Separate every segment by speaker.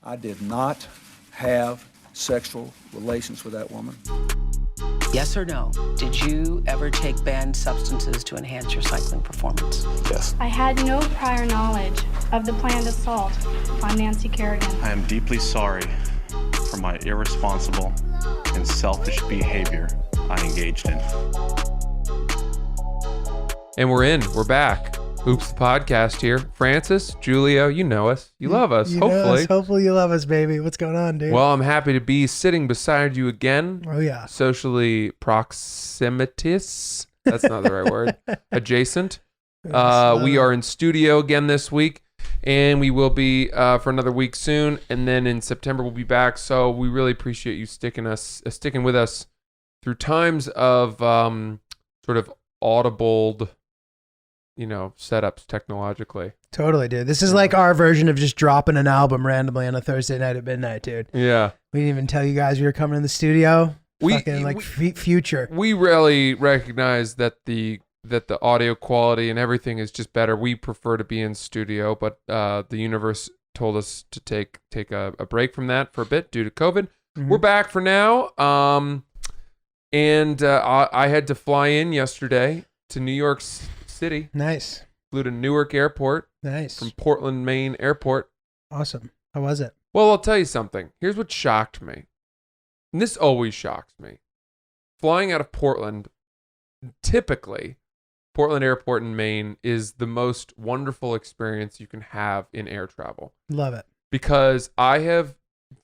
Speaker 1: I did not have sexual relations with that woman.
Speaker 2: Yes or no? Did you ever take banned substances to enhance your cycling performance?
Speaker 3: Yes.
Speaker 4: I had no prior knowledge of the planned assault on Nancy Kerrigan.
Speaker 3: I am deeply sorry for my irresponsible and selfish behavior I engaged in.
Speaker 5: And we're back. Oops, the podcast here. Francis, Giulio, you know us. You love us, hopefully.
Speaker 6: Hopefully you love us, baby. What's going on, dude?
Speaker 5: Well, I'm happy to be sitting beside you again.
Speaker 6: Oh, yeah.
Speaker 5: Socially proximitous. That's not the right word. Adjacent. We are in studio again this week, and we will be for another week soon. And then in September, we'll be back. So we really appreciate you sticking with us through times of sort of audible, setups technologically.
Speaker 6: Totally, dude. This is like our version of just dropping an album randomly on a Thursday night at midnight, dude.
Speaker 5: Yeah.
Speaker 6: We didn't even tell you guys we were coming in the studio. Future.
Speaker 5: We rarely recognize that the audio quality and everything is just better. We prefer to be in studio, but the universe told us to take a break from that for a bit due to COVID. Mm-hmm. We're back for now. And I had to fly in yesterday to New York City.
Speaker 6: Nice.
Speaker 5: Flew to Newark Airport.
Speaker 6: Nice.
Speaker 5: From Portland, Maine Airport.
Speaker 6: Awesome. How was it?
Speaker 5: Well, I'll tell you something. Here's what shocked me. And this always shocks me. Flying out of Portland, typically, Portland Airport in Maine is the most wonderful experience you can have in air travel.
Speaker 6: Love it.
Speaker 5: Because I have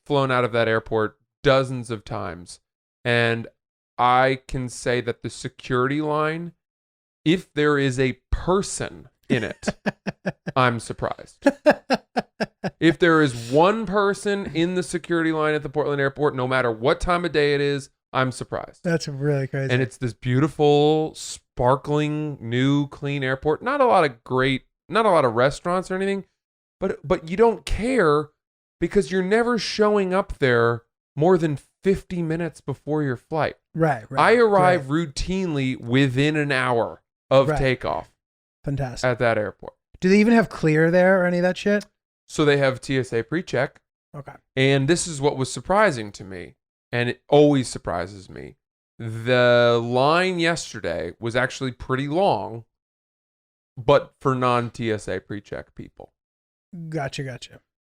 Speaker 5: flown out of that airport dozens of times, and I can say that the security line, if there is a person in it, I'm surprised. If there is one person in the security line at the Portland airport, no matter what time of day it is, I'm surprised.
Speaker 6: That's really crazy.
Speaker 5: And it's this beautiful, sparkling, new, clean airport. Not a lot of restaurants or anything, but you don't care because you're never showing up there more than 50 minutes before your flight.
Speaker 6: Right.
Speaker 5: I arrive routinely within an hour of takeoff.
Speaker 6: Fantastic.
Speaker 5: At that airport.
Speaker 6: Do they even have clear there or any of that shit?
Speaker 5: So they have TSA pre-check.
Speaker 6: Okay.
Speaker 5: And this is what was surprising to me, and it always surprises me. The line yesterday was actually pretty long, but for non-TSA pre-check people.
Speaker 6: Gotcha.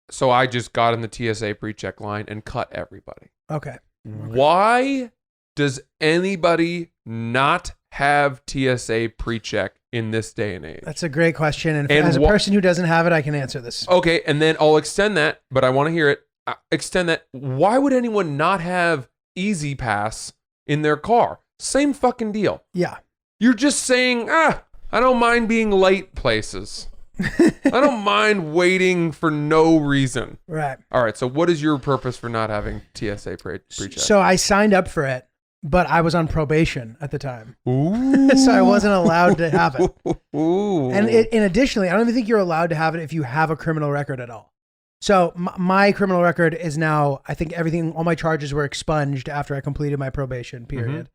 Speaker 5: So I just got in the TSA pre-check line and cut everybody.
Speaker 6: Okay.
Speaker 5: Why does anybody not have TSA pre-check in this day and age?
Speaker 6: That's a great question. And as a person who doesn't have it, I can answer this.
Speaker 5: Okay, and then I'll extend that, but I want to hear it. Extend that. Why would anyone not have Easy Pass in their car? Same fucking deal.
Speaker 6: Yeah.
Speaker 5: You're just saying, I don't mind being late places. I don't mind waiting for no reason.
Speaker 6: Right.
Speaker 5: All right, so what is your purpose for not having TSA pre-check?
Speaker 6: So I signed up for it, but I was on probation at the time.
Speaker 5: Ooh.
Speaker 6: So I wasn't allowed to have it.
Speaker 5: Ooh.
Speaker 6: And additionally, I don't even think you're allowed to have it if you have a criminal record at all. So my criminal record is now, I think all my charges were expunged after I completed my probation period.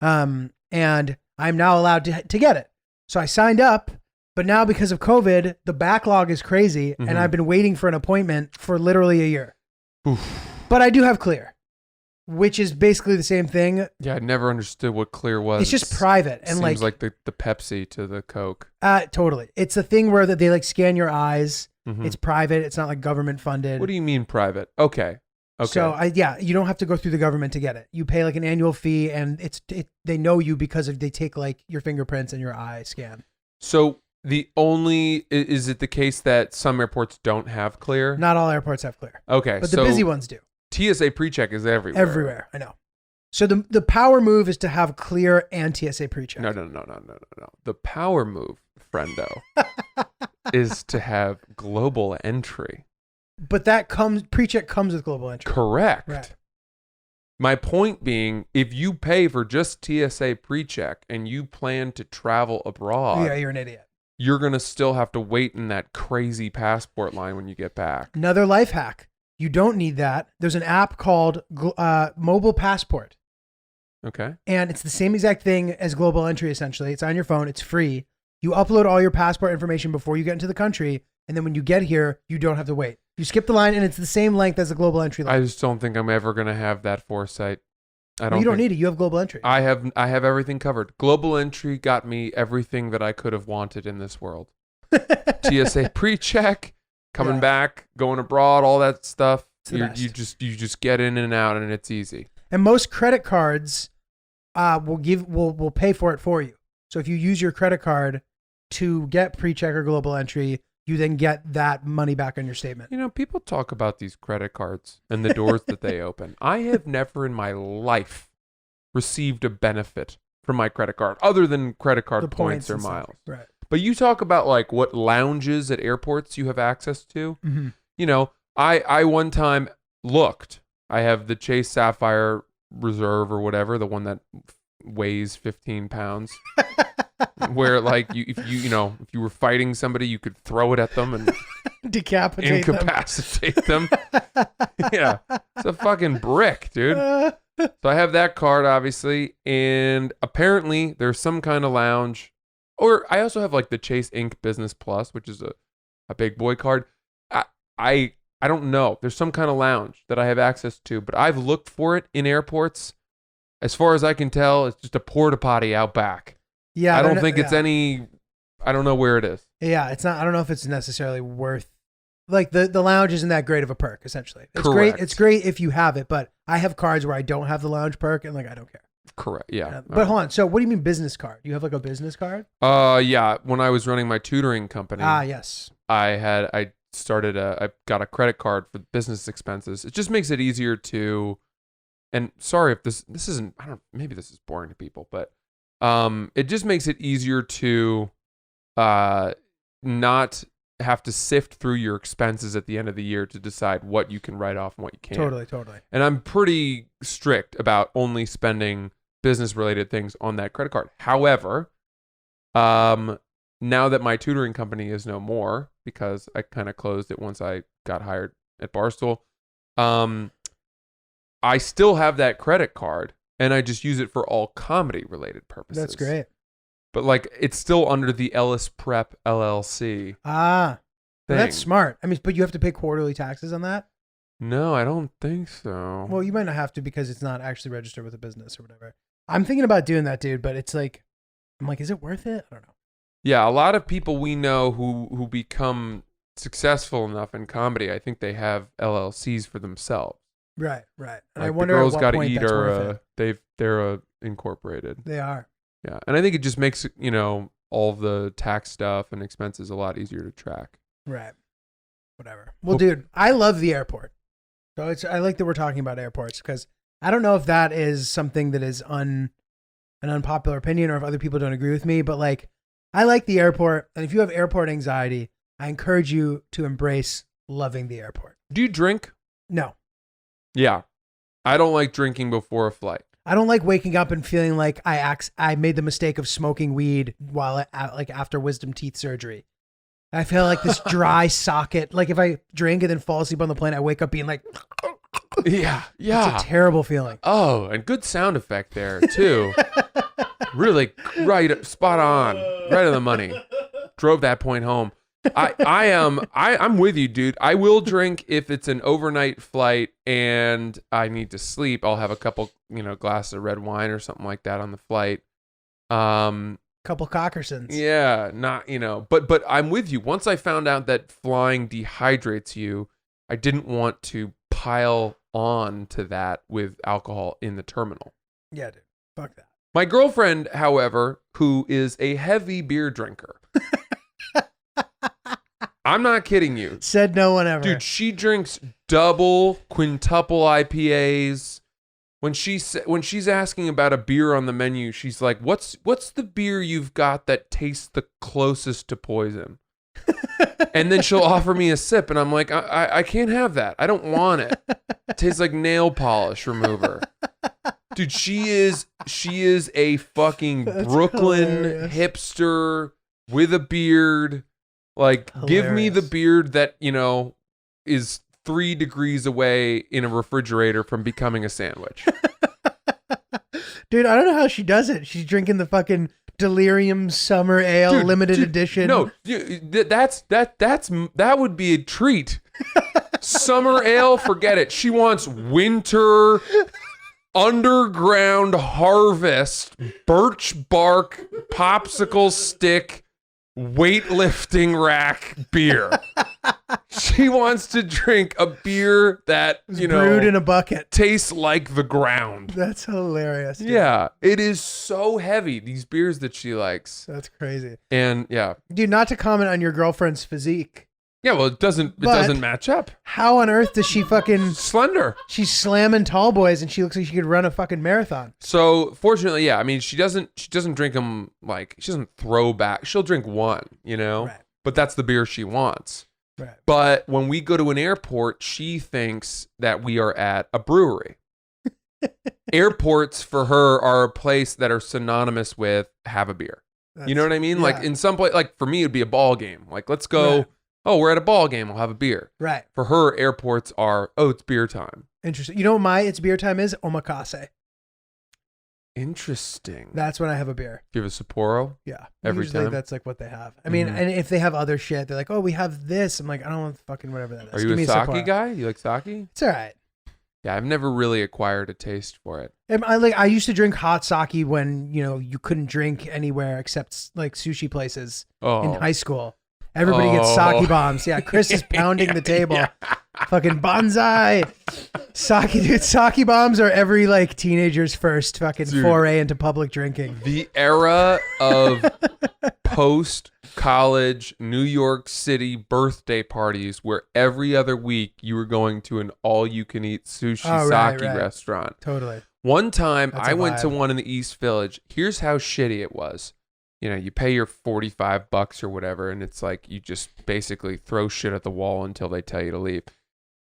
Speaker 6: Mm-hmm. And I'm now allowed to get it. So I signed up, but now because of COVID, the backlog is crazy. Mm-hmm. And I've been waiting for an appointment for literally a year. Oof. But I do have clear, which is basically the same thing.
Speaker 5: Yeah, I never understood what clear was.
Speaker 6: It's just private. And
Speaker 5: seems like the Pepsi to the Coke.
Speaker 6: Totally. It's a thing where they scan your eyes. Mm-hmm. It's private. It's not like government funded.
Speaker 5: What do you mean private? Okay.
Speaker 6: So you don't have to go through the government to get it. You pay like an annual fee, and they know you because they take like your fingerprints and your eye scan.
Speaker 5: So is it the case that some airports don't have clear?
Speaker 6: Not all airports have clear.
Speaker 5: Okay.
Speaker 6: But the busy ones do.
Speaker 5: TSA pre-check is everywhere.
Speaker 6: Everywhere, I know. So the power move is to have clear and TSA pre-check.
Speaker 5: No. The power move, friendo, is to have global entry.
Speaker 6: But pre-check comes with global entry.
Speaker 5: Correct.
Speaker 6: Right.
Speaker 5: My point being, if you pay for just TSA pre-check and you plan to travel abroad,
Speaker 6: yeah, you're an idiot.
Speaker 5: You're going to still have to wait in that crazy passport line when you get back.
Speaker 6: Another life hack. You don't need that. There's an app called Mobile Passport.
Speaker 5: Okay.
Speaker 6: And it's the same exact thing as global entry, essentially. It's on your phone. It's free. You upload all your passport information before you get into the country. And then when you get here, you don't have to wait. You skip the line, and it's the same length as the global entry line.
Speaker 5: I just don't think I'm ever gonna have that foresight. I don't.
Speaker 6: You don't
Speaker 5: think-
Speaker 6: need it. You have global entry.
Speaker 5: I have everything covered. Global entry got me everything that I could have wanted in this world. TSA pre-check, coming
Speaker 6: Yeah.
Speaker 5: back, going abroad, all that stuff.
Speaker 6: It's the best.
Speaker 5: You just get in and out, and it's easy.
Speaker 6: And most credit cards will pay for it for you. So if you use your credit card to get pre-check or global entry, you then get that money back on your statement.
Speaker 5: You know, people talk about these credit cards and the doors that they open. I have never in my life received a benefit from my credit card other than credit card
Speaker 6: The
Speaker 5: points or
Speaker 6: and stuff.
Speaker 5: miles.
Speaker 6: Right.
Speaker 5: But you talk about like what lounges at airports you have access to.
Speaker 6: Mm-hmm.
Speaker 5: You know, I one time looked. I have the Chase Sapphire Reserve or whatever, the one that weighs 15 pounds. Where like if you were fighting somebody, you could throw it at them and
Speaker 6: Decapitate them.
Speaker 5: incapacitate them. Yeah, it's a fucking brick, dude. So I have that card, obviously, and apparently there's some kind of lounge. Or I also have like the Chase Inc. Business Plus, which is a big boy card. I don't know. There's some kind of lounge that I have access to, but I've looked for it in airports. As far as I can tell, it's just a porta potty out back.
Speaker 6: Yeah,
Speaker 5: I don't think it's any. I don't know where it is.
Speaker 6: Yeah, it's not. I don't know if it's necessarily worth. Like the lounge isn't that great of a perk. Essentially, it's
Speaker 5: Correct.
Speaker 6: great. It's great if you have it, but I have cards where I don't have the lounge perk, and like I don't care.
Speaker 5: Correct. Yeah.
Speaker 6: But hold on. So what do you mean business card? You have like a business card?
Speaker 5: Yeah. When I was running my tutoring company,
Speaker 6: Yes.
Speaker 5: I got a credit card for business expenses. It just makes it easier to. And sorry if this isn't. Maybe this is boring to people, but it just makes it easier to, not have to sift through your expenses at the end of the year to decide what you can write off and what you can't.
Speaker 6: Totally.
Speaker 5: And I'm pretty strict about only spending business-related things on that credit card. However, now that my tutoring company is no more, because I kind of closed it once I got hired at Barstool, I still have that credit card, and I just use it for all comedy-related purposes.
Speaker 6: That's great.
Speaker 5: But like, it's still under the Ellis Prep LLC.
Speaker 6: Well, that's
Speaker 5: thing.
Speaker 6: smart. I mean, but you have to pay quarterly taxes on that.
Speaker 5: No, I don't think so.
Speaker 6: Well, you might not have to because it's not actually registered with a business or whatever. I'm thinking about doing that, dude. But it's like, I'm like, is it worth it? I don't know.
Speaker 5: Yeah, a lot of people we know who become successful enough in comedy, I think they have LLCs for themselves.
Speaker 6: Right. And
Speaker 5: Like
Speaker 6: I wonder
Speaker 5: the Girls
Speaker 6: at what
Speaker 5: Gotta
Speaker 6: point
Speaker 5: Eat
Speaker 6: that's worth it.
Speaker 5: they're incorporated.
Speaker 6: They are.
Speaker 5: Yeah, and I think it just makes all of the tax stuff and expenses a lot easier to track.
Speaker 6: Right. Whatever. Well, dude, I love the airport. So I like that we're talking about airports because I don't know if that is something that is an unpopular opinion or if other people don't agree with me, but like I like the airport. And if you have airport anxiety, I encourage you to embrace loving the airport.
Speaker 5: Do you drink?
Speaker 6: No.
Speaker 5: Yeah. I don't like drinking before a flight.
Speaker 6: I don't like waking up and feeling like I made the mistake of smoking weed while after wisdom teeth surgery. I feel like this dry socket. Like if I drink and then fall asleep on the plane, I wake up being like,
Speaker 5: Yeah.
Speaker 6: it's a terrible feeling.
Speaker 5: Oh, and good sound effect there too. Really right, spot on, right on the money. Drove that point home. I'm with you, dude. I will drink if it's an overnight flight and I need to sleep. I'll have a couple, glasses of red wine or something like that on the flight.
Speaker 6: Couple Cockersons.
Speaker 5: Yeah, not, but I'm with you. Once I found out that flying dehydrates you, I didn't want to pile on to that with alcohol in the terminal.
Speaker 6: Yeah, dude. Fuck that.
Speaker 5: My girlfriend, however, who is a heavy beer drinker. I'm not kidding you.
Speaker 6: Said no one ever.
Speaker 5: Dude, she drinks double, quintuple IPAs. When she's asking about a beer on the menu, she's like, "What's the beer you've got that tastes the closest to poison?" And then she'll offer me a sip, and I'm like, I can't have that. I don't want it. It tastes like nail polish remover. Dude, she is a fucking
Speaker 6: That's
Speaker 5: Brooklyn
Speaker 6: hilarious.
Speaker 5: hipster with a beard. Like, give me the
Speaker 6: Hilarious.
Speaker 5: beard that, is 3 degrees away in a refrigerator from becoming a sandwich.
Speaker 6: Dude, I don't know how she does it. She's drinking the fucking Delirium Summer Ale
Speaker 5: Dude,
Speaker 6: limited edition.
Speaker 5: No, that would be a treat. Summer ale, forget it. She wants winter underground harvest, birch bark, popsicle stick, weightlifting rack beer. She wants to drink a beer that,
Speaker 6: brewed in a bucket.
Speaker 5: tastes like the ground.
Speaker 6: That's hilarious. Dude.
Speaker 5: Yeah, it is so heavy, these beers that she likes.
Speaker 6: That's crazy.
Speaker 5: And yeah.
Speaker 6: Dude, not to comment on your girlfriend's physique.
Speaker 5: Yeah, well, it doesn't match up.
Speaker 6: How on earth does she fucking...
Speaker 5: Slender.
Speaker 6: She's slamming tall boys and she looks like she could run a fucking marathon.
Speaker 5: So fortunately, yeah, I mean, she doesn't drink them like, she doesn't throw back. She'll drink one,
Speaker 6: Right.
Speaker 5: but that's the beer she wants.
Speaker 6: Right.
Speaker 5: But when we go to an airport, she thinks that we are at a brewery. Airports for her are a place that are synonymous with have a beer. You know what I mean?
Speaker 6: Yeah.
Speaker 5: Like in some place, like for me, it'd be a ball game. Like, let's go.
Speaker 6: Right.
Speaker 5: Oh, we're at a ball game. We'll have a beer.
Speaker 6: Right.
Speaker 5: For her, airports are, oh, it's beer time.
Speaker 6: Interesting. You know what it's beer time is? Omakase.
Speaker 5: Interesting.
Speaker 6: That's when I have a beer.
Speaker 5: Do you have a Sapporo?
Speaker 6: Yeah.
Speaker 5: Every
Speaker 6: Usually
Speaker 5: time?
Speaker 6: that's like what they have. I mean,
Speaker 5: Mhm.
Speaker 6: and if they have other shit, they're like, oh, we have this. I'm like, I don't want fucking whatever that is.
Speaker 5: Are you
Speaker 6: Give
Speaker 5: a
Speaker 6: me
Speaker 5: sake
Speaker 6: Sapporo.
Speaker 5: guy? You like sake?
Speaker 6: It's all right.
Speaker 5: Yeah, I've never really acquired a taste for it.
Speaker 6: And I used to drink hot sake when, you couldn't drink anywhere except like sushi places
Speaker 5: Oh,
Speaker 6: in high school. Everybody gets sake bombs. Yeah, Chris is pounding the table.
Speaker 5: Yeah.
Speaker 6: Fucking bonsai. Sake, dude. Sake bombs are every like teenager's first fucking
Speaker 5: Dude.
Speaker 6: foray into public drinking.
Speaker 5: The era of post-college New York City birthday parties where every other week you were going to an all-you-can-eat sushi
Speaker 6: Oh, right,
Speaker 5: sake
Speaker 6: right.
Speaker 5: restaurant.
Speaker 6: Totally.
Speaker 5: One time,
Speaker 6: That's
Speaker 5: I
Speaker 6: a
Speaker 5: went to
Speaker 6: vibe.
Speaker 5: one in the East Village. Here's how shitty it was. You pay your $45 or whatever, and it's like you just basically throw shit at the wall until they tell you to leave.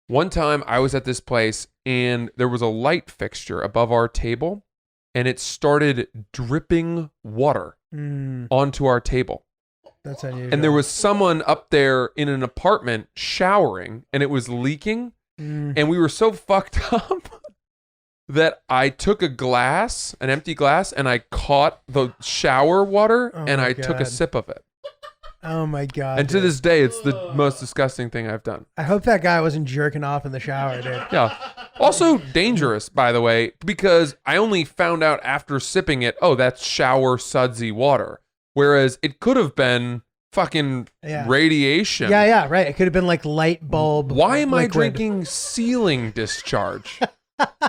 Speaker 5: One time, I was at this place, and there was a light fixture above our table, and it started dripping water onto our table.
Speaker 6: That's unusual.
Speaker 5: And there was someone up there in an apartment showering, and it was leaking, and we were so fucked up that I took an empty glass, and I caught the shower water,
Speaker 6: Oh
Speaker 5: and
Speaker 6: my
Speaker 5: I took a
Speaker 6: God.
Speaker 5: sip of it.
Speaker 6: Oh my God.
Speaker 5: And to
Speaker 6: dude.
Speaker 5: this day, it's the most disgusting thing I've done.
Speaker 6: I hope that guy wasn't jerking off in the shower, dude.
Speaker 5: Yeah. Also dangerous, by the way, because I only found out after sipping it, oh, that's shower sudsy water. Whereas it could have been fucking
Speaker 6: Yeah.
Speaker 5: radiation.
Speaker 6: Yeah, right. It could have been like light bulb.
Speaker 5: Why am I
Speaker 6: liquid.
Speaker 5: drinking ceiling discharge?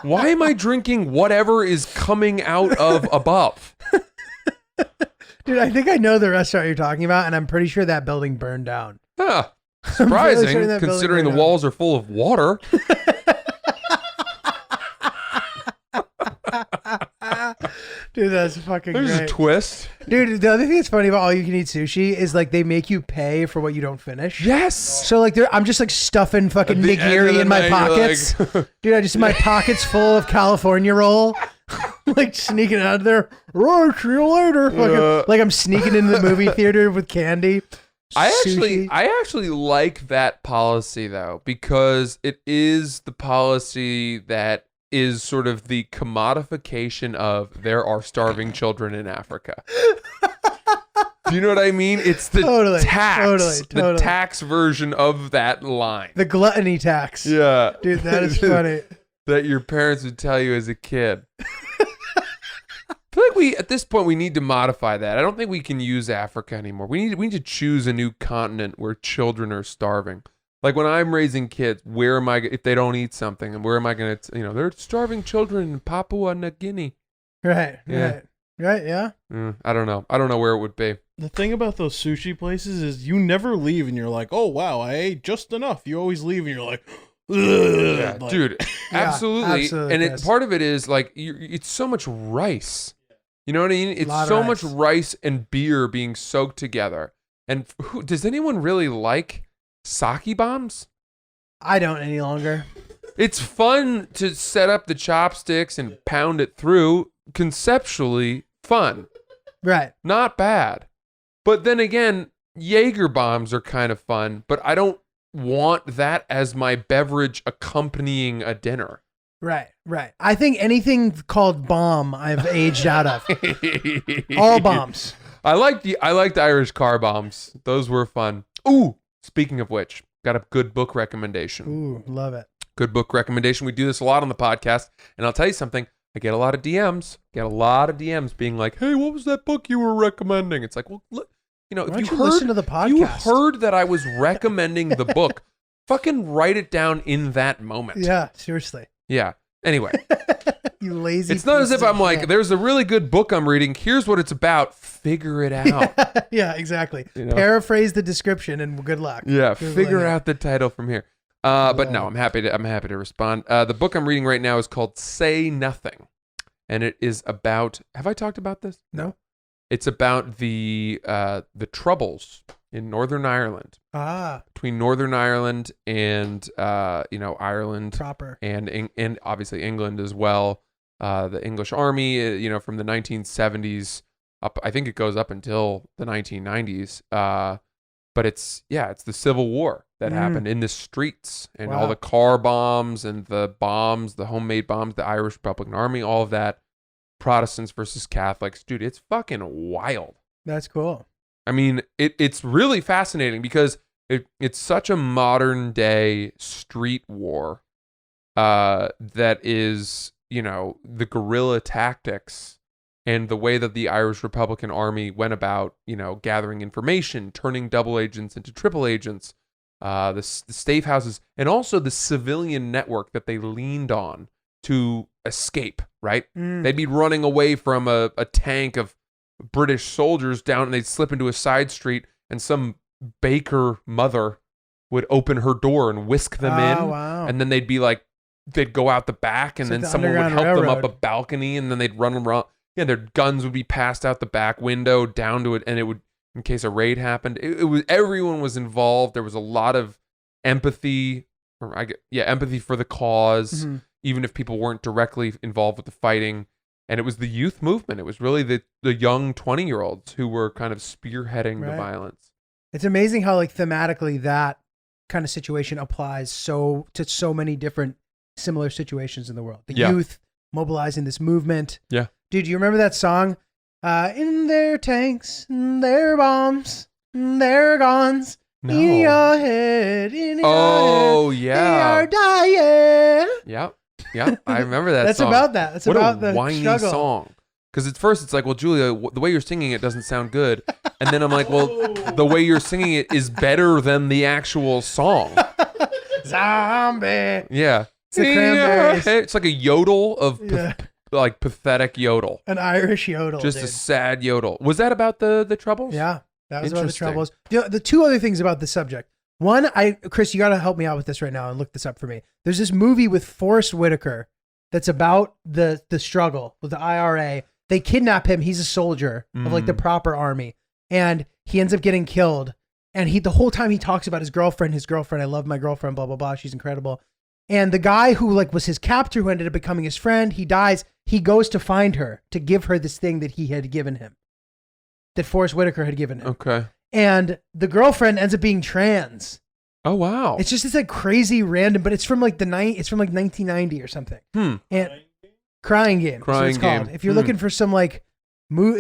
Speaker 5: Why am I drinking whatever is coming out of above?
Speaker 6: Dude, I think I know the restaurant you're talking about, and I'm pretty sure that building burned down.
Speaker 5: Huh.
Speaker 6: fairly
Speaker 5: Surprising,
Speaker 6: certain that building
Speaker 5: considering the
Speaker 6: burned down.
Speaker 5: walls are full of water.
Speaker 6: Dude, that's fucking
Speaker 5: There's
Speaker 6: great.
Speaker 5: a twist.
Speaker 6: Dude, the other thing that's funny about all you can eat sushi is like they make you pay for what you don't finish.
Speaker 5: Yes.
Speaker 6: So like I'm just like stuffing fucking
Speaker 5: At the end of
Speaker 6: nigiri
Speaker 5: the
Speaker 6: in my
Speaker 5: night, you're
Speaker 6: pockets.
Speaker 5: like-
Speaker 6: Dude, I just my pockets full of California roll. Like sneaking out of there. Oh, see you later. Fucking, like I'm sneaking into the movie theater with candy.
Speaker 5: I
Speaker 6: Sushi.
Speaker 5: actually like that policy though, because it is the policy that is sort of the commodification of there are starving children in Africa. Do you know what I mean? It's the
Speaker 6: Totally,
Speaker 5: tax,
Speaker 6: totally.
Speaker 5: the tax version of that line.
Speaker 6: The gluttony tax.
Speaker 5: Yeah,
Speaker 6: Dude, that is funny.
Speaker 5: that your parents would tell you as a kid. I feel like at this point we need to modify that. I don't think we can use Africa anymore. We need to choose a new continent where children are starving. Like when I'm raising kids, where am I if they don't eat something, and where am I going to? They're starving children in Papua New Guinea.
Speaker 6: Right.
Speaker 5: Yeah.
Speaker 6: Yeah.
Speaker 5: I don't know. I don't know where it would be.
Speaker 7: The thing about those sushi places is you never leave and you're like, oh, wow, I ate just enough. You always leave and you're like, ugh.
Speaker 5: Yeah,
Speaker 7: Like,
Speaker 5: dude, absolutely.
Speaker 6: absolutely,
Speaker 5: And
Speaker 6: Chris.
Speaker 5: part of it is like it's so much rice. You know what I mean? It's
Speaker 6: Lot of
Speaker 5: so much
Speaker 6: rice.
Speaker 5: rice and beer being soaked together. And does anyone really like sake bombs?
Speaker 6: I don't any longer.
Speaker 5: It's fun to set up the chopsticks and pound it through. Conceptually fun,
Speaker 6: Right.
Speaker 5: not bad. But then again, Jaeger bombs are kind of fun, but I don't want that as my beverage accompanying a dinner.
Speaker 6: Right. I think anything called bomb I've aged out of. All bombs.
Speaker 5: I liked Irish car bombs. Those were fun. Ooh, speaking of which, got a good book recommendation.
Speaker 6: Ooh, love it.
Speaker 5: Good book recommendation. We do this a lot on the podcast, and I'll tell you something. I get a lot of DMs. Being like, "Hey, what was that book you were recommending?" It's like, well, look,
Speaker 6: Why don't you listen to the podcast?
Speaker 5: You heard that I was recommending the book. Fucking write it down in that moment.
Speaker 6: Yeah, seriously.
Speaker 5: Yeah. Anyway,
Speaker 6: You lazy.
Speaker 5: it's not as if
Speaker 6: piece of
Speaker 5: I'm like,
Speaker 6: shit.
Speaker 5: there's a really good book I'm reading. Here's what it's about. Figure it out.
Speaker 6: Yeah, exactly.
Speaker 5: You know?
Speaker 6: Paraphrase the description and good luck.
Speaker 5: Yeah,
Speaker 6: Good
Speaker 5: figure
Speaker 6: luck.
Speaker 5: out the title from here. But no, I'm happy to respond. The book I'm reading right now is called Say Nothing, and it is about. Have I talked about this?
Speaker 6: No.
Speaker 5: It's about the troubles in Northern Ireland, between Northern Ireland and Ireland
Speaker 6: Proper.
Speaker 5: and obviously England as well. The English Army, from the 1970s up, I think it goes up until the 1990s. But it's the Civil War that happened in the streets, and all
Speaker 6: Wow.
Speaker 5: the car bombs and the homemade bombs, the Irish Republican Army, all of that. Protestants versus Catholics. Dude, it's fucking wild.
Speaker 6: That's cool.
Speaker 5: I mean, it's really fascinating because it's such a modern day street war that is, the guerrilla tactics and the way that the Irish Republican Army went about, gathering information, turning double agents into triple agents, the safe houses, and also the civilian network that they leaned on to escape, right? They'd be running away from a tank of British soldiers down, and they'd slip into a side street, and some baker mother would open her door and whisk them in.
Speaker 6: Wow.
Speaker 5: And then they'd go out the back, and
Speaker 6: It's
Speaker 5: then
Speaker 6: like the
Speaker 5: someone would
Speaker 6: Underground
Speaker 5: help them up a
Speaker 6: Railroad.
Speaker 5: balcony, and then they'd run around. Yeah, their guns would be passed out the back window down to it, and it would, in case a raid happened, it was everyone was involved. There was a lot of empathy, empathy for the cause, even if people weren't directly involved with the fighting. And it was the youth movement. It was really the young 20-year-olds who were kind of spearheading the
Speaker 6: Right.
Speaker 5: violence.
Speaker 6: It's amazing how thematically that kind of situation applies to so many different similar situations in the world. The
Speaker 5: Yeah.
Speaker 6: youth mobilizing this movement.
Speaker 5: Yeah.
Speaker 6: Dude, you remember that song? In their tanks, in their bombs, in their guns,
Speaker 5: No.
Speaker 6: in your head, in your
Speaker 5: Oh,
Speaker 6: head.
Speaker 5: yeah.
Speaker 6: They are dying.
Speaker 5: Yeah, I remember that
Speaker 6: That's
Speaker 5: song.
Speaker 6: about that. That's
Speaker 5: what
Speaker 6: about
Speaker 5: a
Speaker 6: the
Speaker 5: whiny
Speaker 6: struggle.
Speaker 5: song. Because at first it's like, well, Giulio, the way you're singing it doesn't sound good. And then I'm like, well, the way you're singing it is better than the actual song.
Speaker 6: Zombie.
Speaker 5: Yeah.
Speaker 6: It's the Cranberries.
Speaker 5: It's like a yodel of
Speaker 6: Yeah.
Speaker 5: pathetic yodel.
Speaker 6: An Irish yodel.
Speaker 5: Just a
Speaker 6: dude.
Speaker 5: sad yodel. Was that about the troubles?
Speaker 6: Yeah, that was about the
Speaker 5: Interesting.
Speaker 6: troubles. The two other things about the subject. One, Chris, you got to help me out with this right now and look this up for me. There's this movie with Forrest Whitaker that's about the struggle with the IRA. They kidnap him. He's a soldier of the proper army, and he ends up getting killed. And the whole time he talks about his girlfriend. I love my girlfriend. Blah blah blah. She's incredible. And the guy who was his captor, who ended up becoming his friend, he dies. He goes to find her to give her this thing that he had given him, that Forrest Whitaker had given him.
Speaker 5: Okay.
Speaker 6: And the girlfriend ends up being trans.
Speaker 5: Oh, wow.
Speaker 6: It's just this crazy random, but it's from it's from 1990 or something. And Crying Game. That's what
Speaker 5: Crying
Speaker 6: it's called.
Speaker 5: Game.
Speaker 6: If you're looking for some it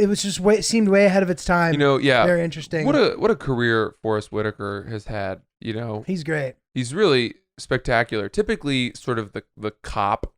Speaker 6: was just it seemed way ahead of its time.
Speaker 5: Yeah.
Speaker 6: Very interesting.
Speaker 5: What a career Forrest Whitaker has had.
Speaker 6: He's great.
Speaker 5: He's really spectacular. Typically sort of the cop,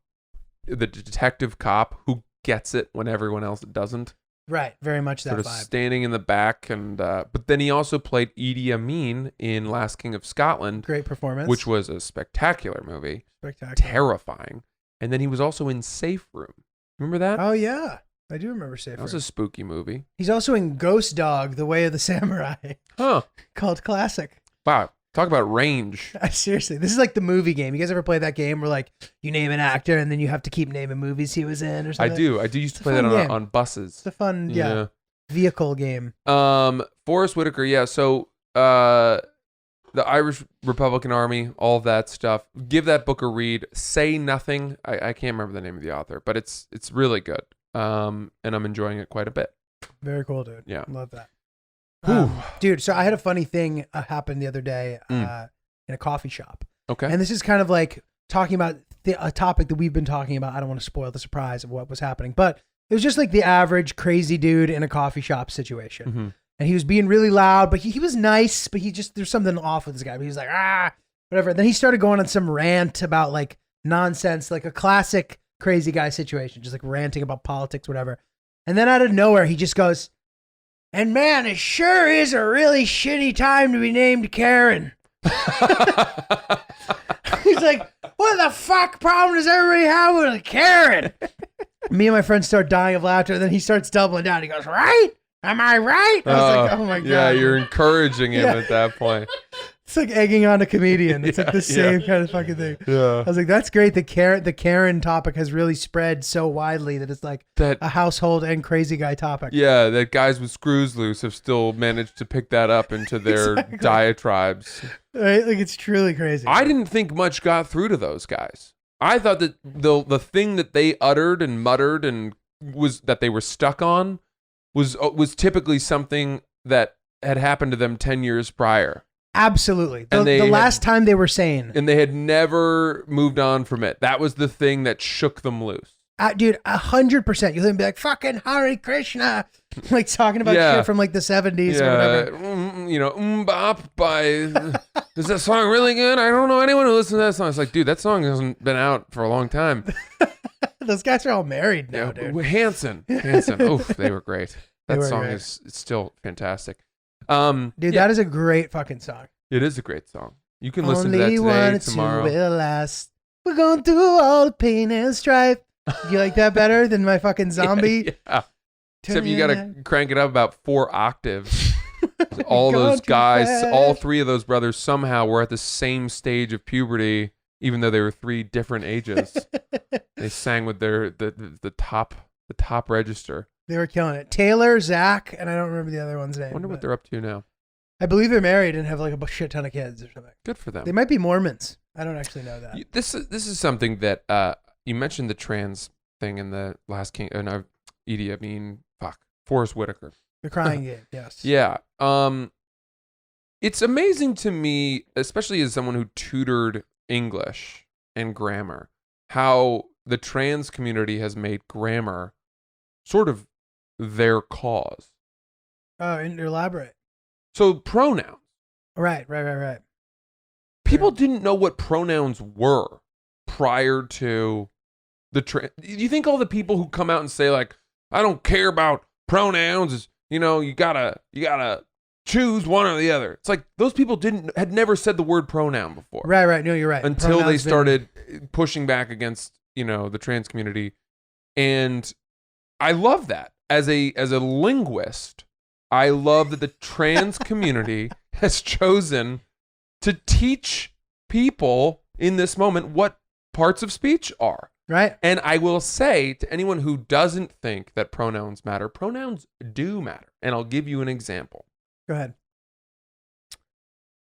Speaker 5: the detective cop who gets it when everyone else doesn't.
Speaker 6: Right. Very much that
Speaker 5: Sort of
Speaker 6: vibe.
Speaker 5: standing in the back, and but then he also played Idi Amin in Last King of Scotland,
Speaker 6: Great performance.
Speaker 5: which was a spectacular movie,
Speaker 6: spectacular.
Speaker 5: terrifying. And then he was also in Safe Room. Remember that?
Speaker 6: Oh yeah. I do remember Safe
Speaker 5: That was
Speaker 6: Room.
Speaker 5: a spooky movie.
Speaker 6: He's also in Ghost Dog, The Way of the Samurai,
Speaker 5: Huh.
Speaker 6: called classic.
Speaker 5: Wow. Talk about range.
Speaker 6: Seriously, this is like the movie game. You guys ever play that game where you name an actor and then you have to keep naming movies he was in or
Speaker 5: I
Speaker 6: something?
Speaker 5: do. I used to
Speaker 6: It's a
Speaker 5: play that
Speaker 6: fun game.
Speaker 5: on buses.
Speaker 6: It's a fun, vehicle game.
Speaker 5: Forrest Whitaker, yeah. So, the Irish Republican Army, all of that stuff. Give that book a read. Say Nothing. I can't remember the name of the author, but it's really good. And I'm enjoying it quite a bit.
Speaker 6: Very cool, dude.
Speaker 5: Yeah.
Speaker 6: Love that.
Speaker 5: Whew.
Speaker 6: Dude, so I had a funny thing happen the other day in a coffee shop.
Speaker 5: Okay.
Speaker 6: And this is kind of talking about a topic that we've been talking about. I don't want to spoil the surprise of what was happening, but it was just the average crazy dude in a coffee shop situation.
Speaker 5: Mm-hmm.
Speaker 6: And he was being really loud, but he was nice, but there's something off with this guy. But he was like, whatever. Then he started going on some rant about like nonsense, like a classic crazy guy situation, just like ranting about politics, whatever. And then out of nowhere, he just goes, and man, it sure is a really shitty time to be named Karen. He's like, what the fuck problem does everybody have with a Karen? Me and my friends start dying of laughter. And then he starts doubling down. He goes, right? Am I right? I was like, oh my God.
Speaker 5: Yeah, you're encouraging him at that point.
Speaker 6: It's like egging on a comedian. It's like the same kind of fucking thing.
Speaker 5: Yeah.
Speaker 6: I was like, that's great. The Karen topic has really spread so widely that it's like a household and crazy guy topic.
Speaker 5: Yeah, that guys with screws loose have still managed to pick that up into their diatribes.
Speaker 6: Right? Like, it's truly crazy.
Speaker 5: I didn't think much got through to those guys. I thought that the thing that they uttered and muttered and was that they were stuck on was typically something that had happened to them 10 years prior.
Speaker 6: Absolutely. The last time they were sane.
Speaker 5: And they had never moved on from it. That was the thing that shook them loose.
Speaker 6: Dude, 100%. You'll be like, fucking Hare Krishna. Like talking about shit from like the 70s or whatever.
Speaker 5: You know, Bop by... Is that song really good? I don't know anyone who listens to that song. It's like, dude, that song hasn't been out for a long time.
Speaker 6: Those guys are all married now, dude.
Speaker 5: Hanson. Oof, they were great. That song is still fantastic.
Speaker 6: Dude, that is a great fucking song.
Speaker 5: It is a great song. You can listen to that today, tomorrow.
Speaker 6: Will last. We're going through all the pain and strife. You like that better than my fucking zombie?
Speaker 5: Yeah. Except you got to crank it up about 4 octaves. All those guys, all 3 of those brothers somehow were at the same stage of puberty, even though they were 3 different ages. They sang with the top register.
Speaker 6: They were killing it. Taylor, Zach, and I don't remember the other one's name.
Speaker 5: I wonder what they're up to now.
Speaker 6: I believe they're married and have like a shit ton of kids or something.
Speaker 5: Good for them.
Speaker 6: They might be Mormons. I don't actually know that.
Speaker 5: This is something that you mentioned the trans thing in the last King. Edie, I mean, Forrest Whitaker.
Speaker 6: The crying game. Yes.
Speaker 5: Yeah. It's amazing to me, especially as someone who tutored English and grammar, how the trans community has made grammar sort of their cause.
Speaker 6: Oh, and elaborate.
Speaker 5: So pronouns.
Speaker 6: Right.
Speaker 5: People didn't know what pronouns were prior to the you think all the people who come out and say like, I don't care about pronouns is, you know, you gotta choose one or the other. It's like those people had never said the word pronoun before.
Speaker 6: Right. No, you're right.
Speaker 5: Until they started pushing back against, you know, the trans community. And I love that. As a linguist, I love that the trans community has chosen to teach people in this moment what parts of speech are.
Speaker 6: Right.
Speaker 5: And I will say to anyone who doesn't think that pronouns matter, pronouns do matter. And I'll give you an example.
Speaker 6: Go ahead.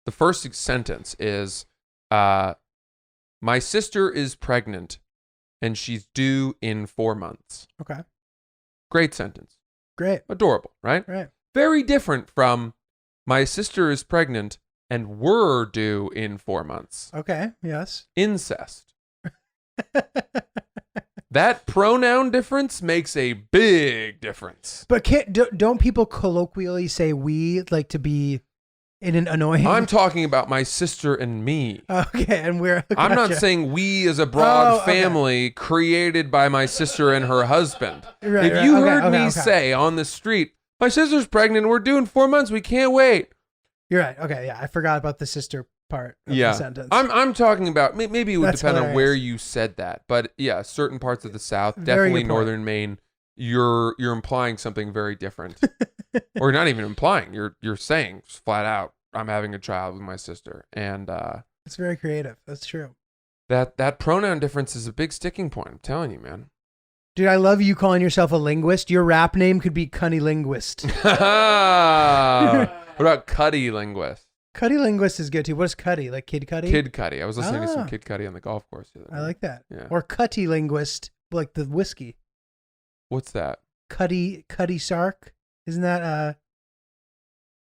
Speaker 5: The first sentence is, my sister is pregnant and she's due in 4 months.
Speaker 6: Okay.
Speaker 5: Great sentence.
Speaker 6: Great.
Speaker 5: Adorable, right?
Speaker 6: Right.
Speaker 5: Very different from, my sister is pregnant and we're due in 4 months.
Speaker 6: Okay. Yes.
Speaker 5: Incest. That pronoun difference makes a big difference.
Speaker 6: But don't people colloquially say we, like, to be in an annoying...
Speaker 5: I'm talking about my sister and me.
Speaker 6: Okay, and we're...
Speaker 5: I'm not saying we as a broad family created by my sister and her husband.
Speaker 6: Right,
Speaker 5: if you heard me say on the street, my sister's pregnant, we're due in 4 months, we can't wait.
Speaker 6: You're right. Okay, yeah, I forgot about the sister part of the sentence.
Speaker 5: I'm talking about, maybe it would depend on where you said that, but yeah, certain parts of the South, definitely northern Maine, you're implying something very different. Or not even implying, you're saying flat out, I'm having a child with my sister. And
Speaker 6: it's very creative. That's true.
Speaker 5: That pronoun difference is a big sticking point, I'm telling you, man.
Speaker 6: Dude, I love you calling yourself a linguist. Your rap name could be Cunny Linguist.
Speaker 5: What about Cuddy Linguist?
Speaker 6: Cuddy Linguist is good too. What's Cuddy? Like Kid Cuddy?
Speaker 5: Kid Cuddy. I was listening to some Kid Cuddy on the golf course.
Speaker 6: I like that.
Speaker 5: Yeah.
Speaker 6: Or Cutty Linguist, like the whiskey.
Speaker 5: What's that?
Speaker 6: Cuddy Sark. Isn't that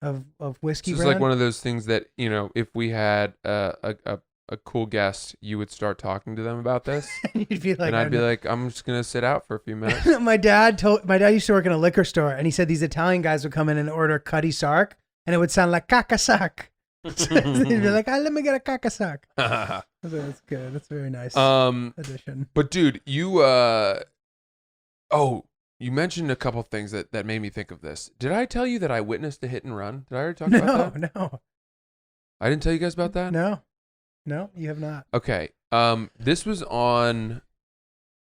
Speaker 6: of whiskey?
Speaker 5: It's like one of those things that, you know, if we had a cool guest, you would start talking to them about this.
Speaker 6: You'd be like,
Speaker 5: and I'd be like, I'm just gonna sit out for a few minutes.
Speaker 6: My dad used to work in a liquor store, and he said these Italian guys would come in and order Cuddy Sark, and it would sound like Cacasac. They'd be like, let me get a kakasak. That's good. That's a very nice addition.
Speaker 5: But dude, you you mentioned a couple things that made me think of this. Did I tell you that I witnessed a hit and run? Did I already talk about that?
Speaker 6: No.
Speaker 5: I didn't tell you guys about that?
Speaker 6: No, you have not.
Speaker 5: Okay. This was on,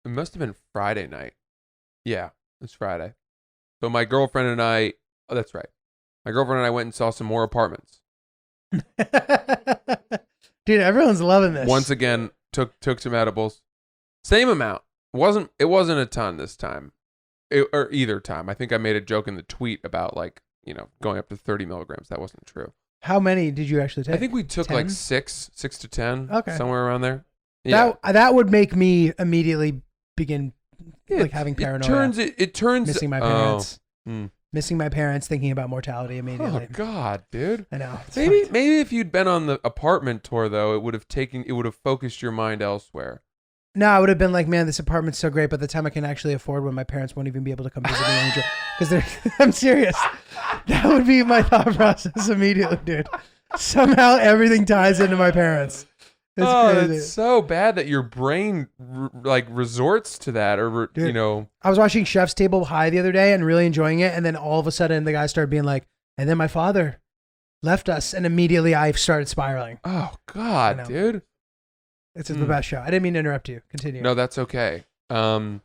Speaker 5: it must have been Friday night. Yeah, it was Friday. So my girlfriend and I, oh, that's right. My girlfriend and I went and saw some more apartments.
Speaker 6: Dude, everyone's loving this.
Speaker 5: Once again, took some edibles. Same amount. It wasn't a ton this time. Or either time. I think I made a joke in the tweet about going up to 30 milligrams. That wasn't true.
Speaker 6: How many did you actually take?
Speaker 5: I think we took
Speaker 6: 10?
Speaker 5: like 6 to 10.
Speaker 6: Okay.
Speaker 5: Somewhere around there. Yeah.
Speaker 6: That would make me immediately begin having paranoia.
Speaker 5: It turns
Speaker 6: missing my parents.
Speaker 5: Hmm.
Speaker 6: Missing my parents, thinking about mortality immediately.
Speaker 5: Oh God, dude.
Speaker 6: I know.
Speaker 5: Maybe if you'd been on the apartment tour though, it would have focused your mind elsewhere.
Speaker 6: No, I would have been like, man, this apartment's so great, but the time I can actually afford when my parents won't even be able to come visit me. Because I'm serious. That would be my thought process immediately, dude. Somehow everything ties into my parents. It's crazy.
Speaker 5: It's so bad that your brain resorts to that, or
Speaker 6: Dude, I was watching Chef's Table High the other day and really enjoying it, and then all of a sudden the guy started being like, and then my father left us, and immediately I started spiraling.
Speaker 5: Oh God, dude.
Speaker 6: It's the best show. I didn't mean to interrupt you. Continue.
Speaker 5: No, that's okay. It's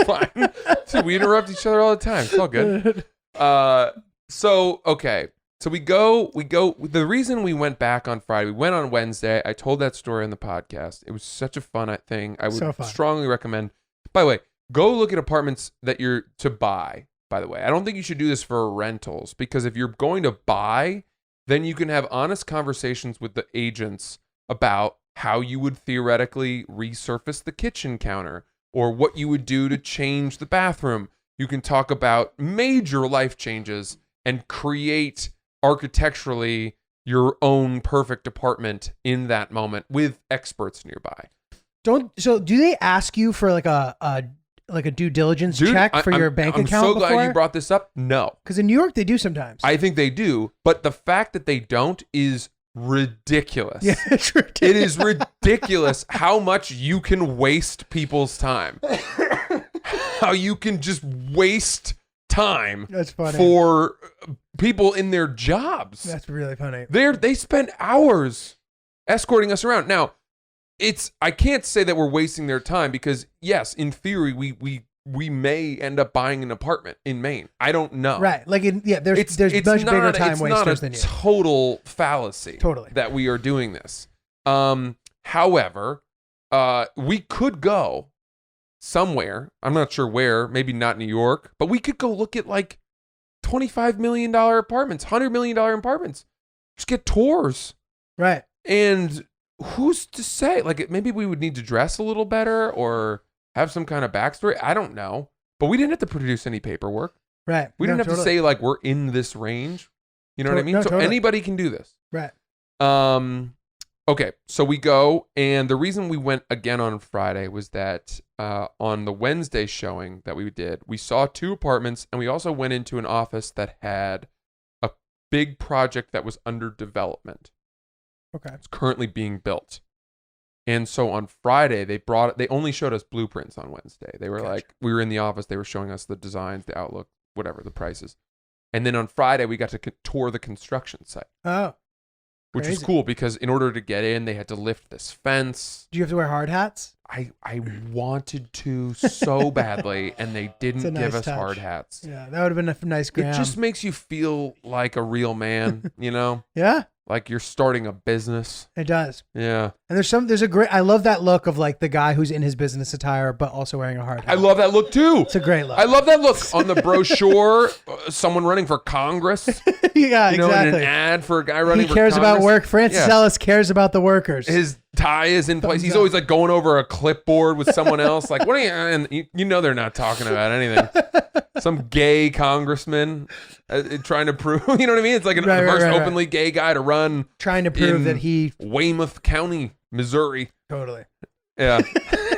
Speaker 5: fine. So we interrupt each other all the time. It's all good. So we go. The reason we went back on Friday, we went on Wednesday. I told that story on the podcast. It was such a fun thing. I would strongly recommend. By the way, go look at apartments that you're to buy. By the way, I don't think you should do this for rentals, because if you're going to buy, then you can have honest conversations with the agents about how you would theoretically resurface the kitchen counter or what you would do to change the bathroom. You can talk about major life changes and create architecturally your own perfect apartment in that moment with experts nearby.
Speaker 6: So do they ask you for like a due diligence check for your bank account?
Speaker 5: I'm so glad you brought this up. No.
Speaker 6: Because in New York, they do sometimes.
Speaker 5: I think they do. But the fact that they don't is ridiculous.
Speaker 6: Yeah, it's ridiculous.
Speaker 5: It is ridiculous how much you can waste people's time. How you can just waste time
Speaker 6: That's funny.
Speaker 5: for people in their jobs.
Speaker 6: That's really funny.
Speaker 5: They spend hours escorting us around. Now, I can't say that we're wasting their time, because yes, in theory, we may end up buying an apartment in Maine. I don't know.
Speaker 6: Right. There's much bigger time wasters than you.
Speaker 5: It's not a total fallacy.
Speaker 6: Totally.
Speaker 5: That we are doing this. However, we could go somewhere. I'm not sure where, maybe not New York, but we could go look at like $25 million apartments, $100 million apartments. Just get tours.
Speaker 6: Right.
Speaker 5: And who's to say? Like, maybe we would need to dress a little better or have some kind of backstory. I don't know. But we didn't have to produce any paperwork.
Speaker 6: Right.
Speaker 5: We didn't have to say like we're in this range. You know what I mean?
Speaker 6: No,
Speaker 5: so
Speaker 6: totally.
Speaker 5: anybody can do this.
Speaker 6: Right.
Speaker 5: Okay, so we go, and the reason we went again on Friday was that on the Wednesday showing that we did, we saw 2 apartments, and we also went into an office that had a big project that was under development.
Speaker 6: Okay.
Speaker 5: It's currently being built. And so on Friday, they only showed us blueprints on Wednesday. They were like, we were in the office, they were showing us the designs, the outlook, whatever, the prices. And then on Friday, we got to tour the construction site.
Speaker 6: Oh.
Speaker 5: Which
Speaker 6: Crazy.
Speaker 5: was cool, because in order to get in, they had to lift this fence.
Speaker 6: Do you have to wear hard hats?
Speaker 5: I wanted to so badly, and they didn't give us hard hats.
Speaker 6: Yeah, that would have been a nice gram.
Speaker 5: It just makes you feel like a real man, you know?
Speaker 6: Yeah.
Speaker 5: Like you're starting a business.
Speaker 6: It does.
Speaker 5: Yeah.
Speaker 6: And there's a great, I love that look of like the guy who's in his business attire, but also wearing a hard hat.
Speaker 5: I love that look too.
Speaker 6: It's a great look.
Speaker 5: I love that look on the brochure. Someone running for Congress.
Speaker 6: Yeah,
Speaker 5: you know,
Speaker 6: exactly.
Speaker 5: in an ad for a guy running for
Speaker 6: He cares
Speaker 5: Congress.
Speaker 6: about work. Francis Ellis cares about the workers.
Speaker 5: His tie is in place. He's always like going over a clipboard with someone else. Like, what are you? And you know they're not talking about anything. Some gay congressman trying to prove. You know what I mean? It's like the first openly gay guy to run.
Speaker 6: Trying to prove that he
Speaker 5: Weymouth County, Missouri.
Speaker 6: Totally.
Speaker 5: Yeah.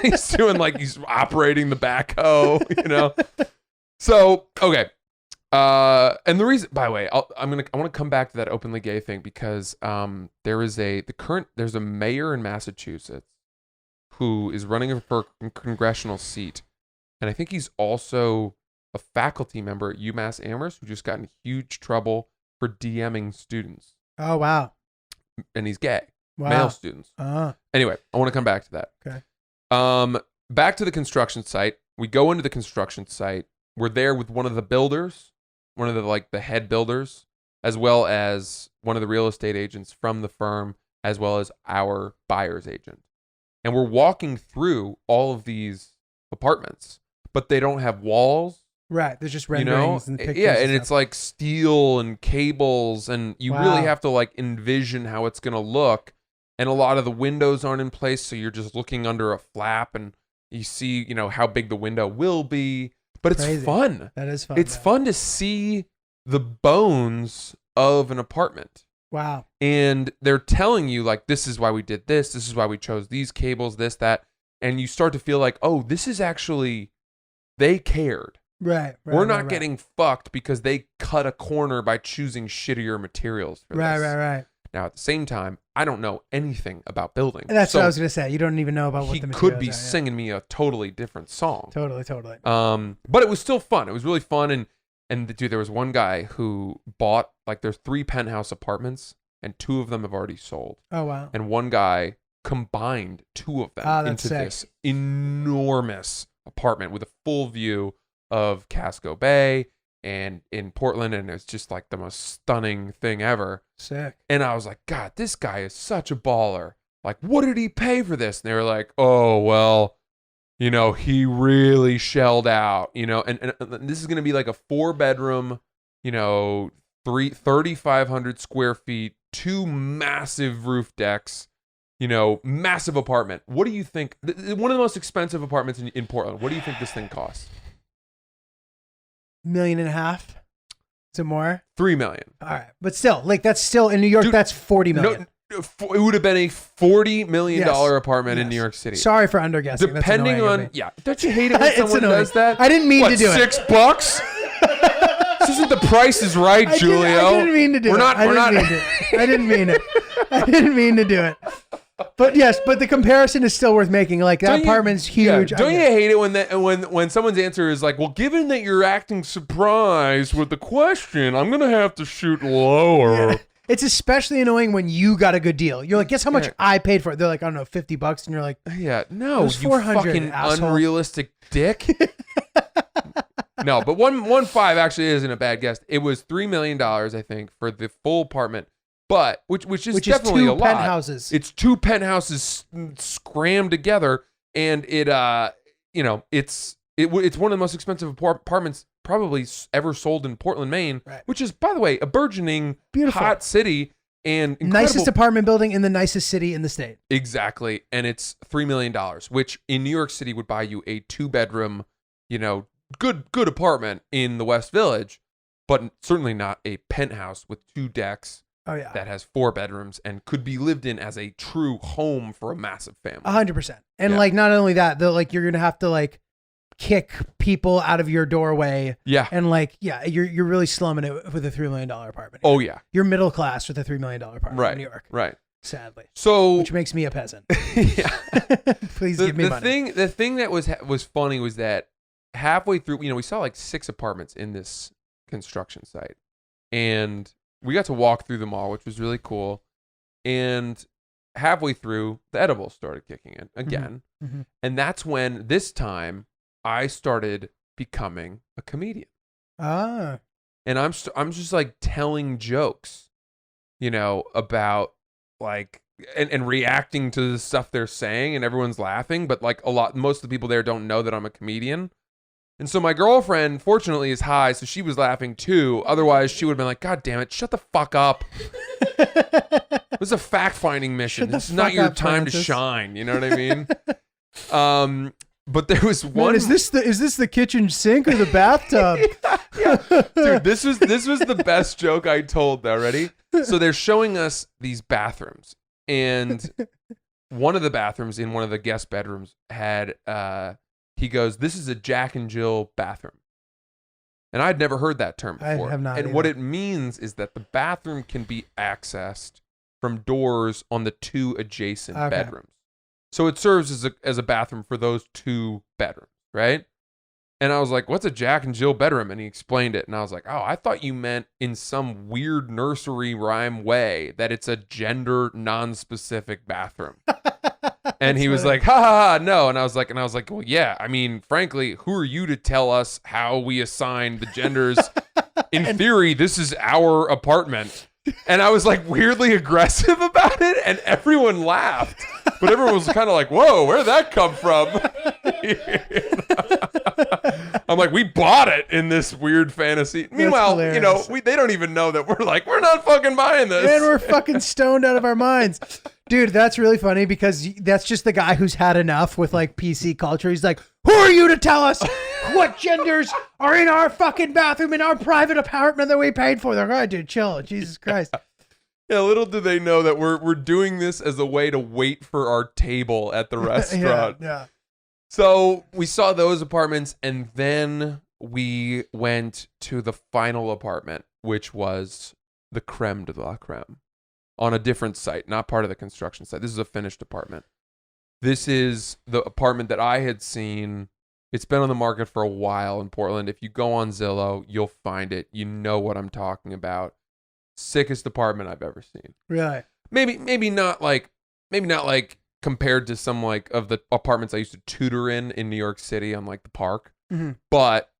Speaker 5: He's doing like he's operating the backhoe. You know. So okay. And the reason, by the way, I want to come back to that openly gay thing because there's a mayor in Massachusetts who is running for a congressional seat, and I think he's also a faculty member at UMass Amherst who just got in huge trouble for DMing students,
Speaker 6: Oh wow.
Speaker 5: and he's gay,
Speaker 6: Wow.
Speaker 5: male students. Anyway, I want to come back to that.
Speaker 6: Okay.
Speaker 5: Back to the construction site. We go into the construction site. We're there with one of the builders, one of the head builders, as well as one of the real estate agents from the firm, as well as our buyer's agent. And we're walking through all of these apartments, but they don't have walls.
Speaker 6: Right. There's just
Speaker 5: You know,
Speaker 6: renderings and pictures.
Speaker 5: yeah, and
Speaker 6: stuff.
Speaker 5: it's like steel and cables, and you really
Speaker 6: Wow.
Speaker 5: have to like envision how it's gonna look. And a lot of the windows aren't in place, so you're just looking under a flap, and you see, how big the window will be. But it's
Speaker 6: Crazy.
Speaker 5: fun.
Speaker 6: That is fun.
Speaker 5: It's
Speaker 6: though.
Speaker 5: fun to see the bones of an apartment.
Speaker 6: Wow.
Speaker 5: And they're telling you, like, this is why we did this. This is why we chose these cables, this, that. And you start to feel like, oh, this is actually, they cared.
Speaker 6: Right.
Speaker 5: We're not getting fucked because they cut a corner by choosing shittier materials for this.
Speaker 6: Right.
Speaker 5: Now, at the same time, I don't know anything about building.
Speaker 6: And that's
Speaker 5: so
Speaker 6: what I was gonna say. You don't even know about what
Speaker 5: he
Speaker 6: the
Speaker 5: could
Speaker 6: materials
Speaker 5: be
Speaker 6: are, yeah.
Speaker 5: singing me a totally different song.
Speaker 6: Totally.
Speaker 5: But it was still fun. It was really fun. And dude, there was one guy who bought, like, there's 3 penthouse apartments, and 2 of them have already sold.
Speaker 6: Oh wow.
Speaker 5: And one guy combined 2 of them
Speaker 6: Oh, that's
Speaker 5: into
Speaker 6: sick.
Speaker 5: this enormous apartment with a full view of Casco Bay and in Portland. And it's just like the most stunning thing ever.
Speaker 6: Sick.
Speaker 5: And I was like, God, this guy is such a baller. Like, what did he pay for this? And they were like, oh, well, he really shelled out, and this is going to be like a 4-bedroom, 3,500 square feet, 2 massive roof decks, massive apartment. What do you think? One of the most expensive apartments in Portland. What do you think this thing costs?
Speaker 6: $1.5 million. Is it more?
Speaker 5: $3 million.
Speaker 6: All right, but still, like that's still in New York.
Speaker 5: Dude,
Speaker 6: that's $40 million.
Speaker 5: No, it would have been a $40 million
Speaker 6: Yes.
Speaker 5: apartment in
Speaker 6: Yes.
Speaker 5: New York City.
Speaker 6: Sorry for underguessing. That's
Speaker 5: Depending
Speaker 6: annoying of
Speaker 5: on,
Speaker 6: me.
Speaker 5: yeah. Don't you hate it when
Speaker 6: It's
Speaker 5: someone
Speaker 6: annoying.
Speaker 5: does that?
Speaker 6: I didn't mean to do it.
Speaker 5: $6? This isn't The Price is Right, Giulio.
Speaker 6: I didn't mean to do
Speaker 5: We're
Speaker 6: it.
Speaker 5: not.
Speaker 6: I
Speaker 5: We're not.
Speaker 6: didn't mean it. I didn't mean to do it. But yes, but the comparison is still worth making. Like that
Speaker 5: Don't you-
Speaker 6: apartment's
Speaker 5: yeah,
Speaker 6: huge.
Speaker 5: don't you hate it when someone's answer is like, well, given that you're acting surprised with the question, I'm gonna have to shoot lower.
Speaker 6: Yeah. It's especially annoying when you got a good deal. You're like, guess how much I paid for it? They're like, I don't know, $50, and you're like,
Speaker 5: Yeah,
Speaker 6: It
Speaker 5: no,
Speaker 6: was
Speaker 5: you
Speaker 6: 400,
Speaker 5: fucking
Speaker 6: asshole.
Speaker 5: unrealistic dick. No, but 1.5 actually isn't a bad guess. It was $3 million, I think, for the full apartment. But which is definitely
Speaker 6: two
Speaker 5: a lot.
Speaker 6: penthouses.
Speaker 5: It's 2 penthouses scrammed together, and it's one of the most expensive apartments probably ever sold in Portland, Maine,
Speaker 6: Right.
Speaker 5: which is, by the way, a burgeoning,
Speaker 6: Beautiful.
Speaker 5: hot city and incredible.
Speaker 6: Nicest apartment building in the nicest city in the state.
Speaker 5: Exactly, and it's $3 million, which in New York City would buy you a 2-bedroom, good apartment in the West Village, but certainly not a penthouse with 2 decks
Speaker 6: Oh yeah,
Speaker 5: that has 4 bedrooms and could be lived in as a true home for a massive family.
Speaker 6: 100%. And
Speaker 5: Yeah.
Speaker 6: like, not only that, though, like you're gonna have to like kick people out of your doorway,
Speaker 5: Yeah.
Speaker 6: and like, yeah, you're really slumming it with a $3 million apartment.
Speaker 5: Oh yeah.
Speaker 6: You're middle class with a $3 million apartment
Speaker 5: Right.
Speaker 6: in New York.
Speaker 5: Right.
Speaker 6: Sadly,
Speaker 5: So
Speaker 6: which makes me a peasant.
Speaker 5: yeah.
Speaker 6: Please give me money.
Speaker 5: The thing that was funny was that halfway through, we saw like 6 apartments in this construction site, and we got to walk through them all, which was really cool. And halfway through, the edibles started kicking in again,
Speaker 6: Mhm.
Speaker 5: and that's when this time I started becoming a comedian.
Speaker 6: Ah,
Speaker 5: And I'm just like telling jokes, about like and reacting to the stuff they're saying, and everyone's laughing, but like most of the people there don't know that I'm a comedian. And so my girlfriend, fortunately, is high, so she was laughing too. Otherwise, she would have been like, God damn it, shut the fuck up. It was a fact-finding mission.
Speaker 6: Shut the
Speaker 5: This is not
Speaker 6: fuck
Speaker 5: your
Speaker 6: up,
Speaker 5: time to
Speaker 6: Francis.
Speaker 5: shine. You know what I mean? But there was
Speaker 6: Man,
Speaker 5: one.
Speaker 6: is this the kitchen sink or the bathtub?
Speaker 5: Dude, this was the best joke I told though. Ready? So they're showing us these bathrooms, and one of the bathrooms in one of the guest bedrooms had he goes, "This is a Jack and Jill bathroom." And I'd never heard that term
Speaker 6: I
Speaker 5: before.
Speaker 6: have not
Speaker 5: And
Speaker 6: either.
Speaker 5: what it means is that the bathroom can be accessed from doors on the 2 adjacent
Speaker 6: Okay.
Speaker 5: bedrooms. So it serves as a bathroom for those 2 bedrooms, right? And I was like, what's a Jack and Jill bedroom? And he explained it. And I was like, oh, I thought you meant in some weird nursery rhyme way that it's a gender non-specific bathroom. And he was like, ha ha ha, no. And I was like, well, yeah, I mean, frankly, who are you to tell us how we assign the genders? In theory, this is our apartment. And I was like weirdly aggressive about it, and everyone laughed. But everyone was kind of like, whoa, where'd that come from? I'm like, we bought it in this weird fantasy. Meanwhile, you know,
Speaker 6: hilarious.
Speaker 5: they don't even know that we're not fucking buying this.
Speaker 6: And we're fucking stoned out of our minds. Dude, that's really funny because that's just the guy who's had enough with like PC culture. He's like, who are you to tell us what genders are in our fucking bathroom in our private apartment that we paid for? They're like, all right, dude, chill. Jesus Christ.
Speaker 5: Yeah, little do they know that we're doing this as a way to wait for our table at the restaurant.
Speaker 6: Yeah.
Speaker 5: So we saw those apartments, and then we went to the final apartment, which was the creme de la creme, on a different site, not part of the construction site. This is a finished apartment. This is the apartment that I had seen. It's been on the market for a while in Portland. If you go on Zillow, you'll find it. You know what I'm talking about. Sickest apartment I've ever seen.
Speaker 6: Really?
Speaker 5: Maybe not like compared to some like of the apartments I used to tutor in New York City on like the Park, but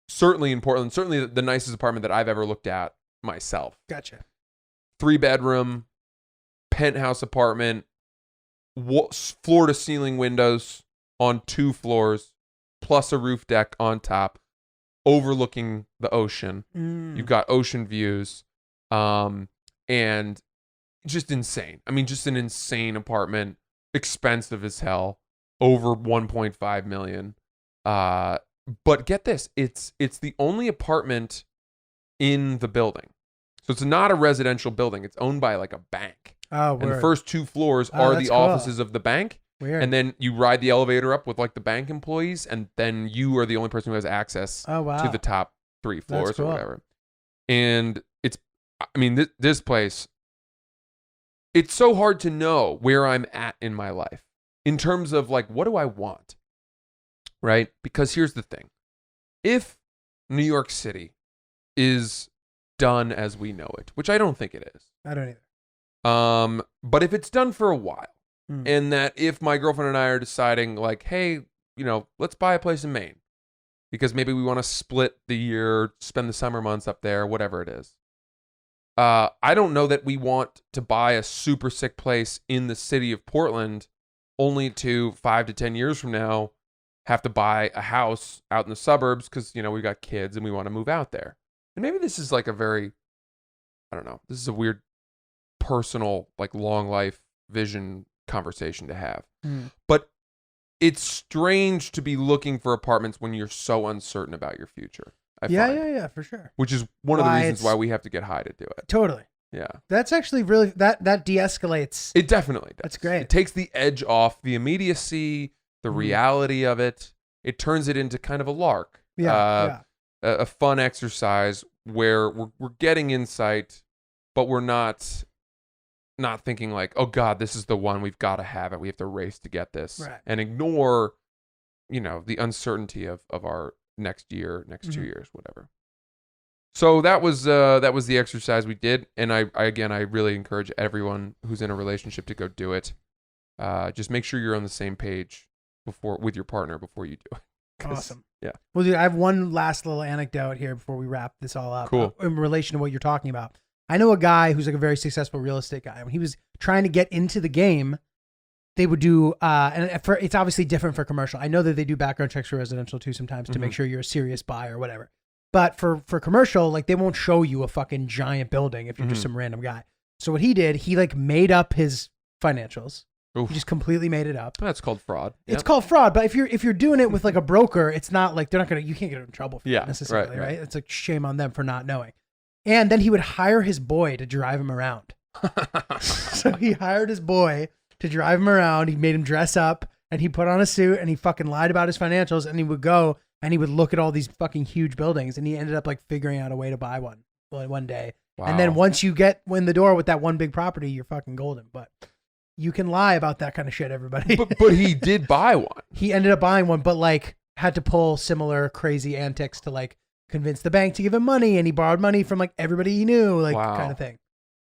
Speaker 5: certainly in Portland, certainly the nicest apartment that I've ever looked at myself.
Speaker 6: Gotcha.
Speaker 5: 3-bedroom, penthouse apartment, floor to ceiling windows on 2 floors, plus a roof deck on top, overlooking the ocean. You've got ocean views, and just insane. I mean, just an insane apartment, expensive as hell, over 1.5 million. But get this, it's the only apartment in the building. So it's not a residential building. It's owned by like a bank.
Speaker 6: Oh,
Speaker 5: and the
Speaker 6: word.
Speaker 5: first 2 floors
Speaker 6: Oh,
Speaker 5: are
Speaker 6: that's
Speaker 5: the
Speaker 6: cool.
Speaker 5: offices of the bank.
Speaker 6: Weird.
Speaker 5: And then you ride the elevator up with like the bank employees, and then you are the only person who has access
Speaker 6: Oh, wow.
Speaker 5: to the top 3 floors
Speaker 6: That's cool.
Speaker 5: or whatever. And this place, it's so hard to know where I'm at in my life in terms of like, what do I want? Right? Because here's the thing. If New York City is done as we know it, which I don't think it is.
Speaker 6: I don't either.
Speaker 5: But if it's done for a while, and that if my girlfriend and I are deciding like, hey, let's buy a place in Maine because maybe we want to split the year, spend the summer months up there, whatever it is. I don't know that we want to buy a super sick place in the city of Portland only to 5 to 10 years from now have to buy a house out in the suburbs because, we got kids and we want to move out there. And maybe this is like a very, I don't know, this is a weird personal, like long life vision conversation to have. But it's strange to be looking for apartments when you're so uncertain about your future. I find.
Speaker 6: Yeah, for sure.
Speaker 5: Which is one of the reasons why we have to get high to do it.
Speaker 6: Totally.
Speaker 5: Yeah.
Speaker 6: That's actually really, that de-escalates.
Speaker 5: It definitely does.
Speaker 6: That's great.
Speaker 5: It takes the edge off the immediacy, the reality of it. It turns it into kind of a lark.
Speaker 6: Yeah.
Speaker 5: A fun exercise where we're getting insight, but we're not thinking like, oh God, this is the one, we've got to have it. We have to race to get this.
Speaker 6: Right.
Speaker 5: And ignore, the uncertainty of our next year, next 2 years, whatever. So that was the exercise we did. And I really encourage everyone who's in a relationship to go do it. Just make sure you're on the same page with your partner before you do it.
Speaker 6: Awesome.
Speaker 5: Yeah.
Speaker 6: Well, dude, I have one last little anecdote here before we wrap this all up.
Speaker 5: Cool.
Speaker 6: In relation to what you're talking about. I know a guy who's like a very successful real estate guy. When he was trying to get into the game, they would do, it's obviously different for commercial. I know that they do background checks for residential too sometimes to make sure you're a serious buyer or whatever. But for commercial, like they won't show you a fucking giant building if you're just some random guy. So what he did, he like made up his financials.
Speaker 5: Oof.
Speaker 6: He just completely made it up.
Speaker 5: That's called fraud.
Speaker 6: It's called fraud, but if you're doing it with like a broker, it's not like you can't get in trouble for it necessarily, right? It's like shame on them for not knowing. And then he would hire his boy to drive him around. So he hired his boy to drive him around. He made him dress up and he put on a suit and he fucking lied about his financials and he would go and he would look at all these fucking huge buildings, and he ended up like figuring out a way to buy one day.
Speaker 5: Wow.
Speaker 6: And then once you get in the door with that one big property, you're fucking golden. But you can lie about that kind of shit, everybody.
Speaker 5: but he did buy one.
Speaker 6: He ended up buying one, but like had to pull similar crazy antics to like convince the bank to give him money, and he borrowed money from like everybody he knew, like
Speaker 5: Wow.
Speaker 6: kind of thing.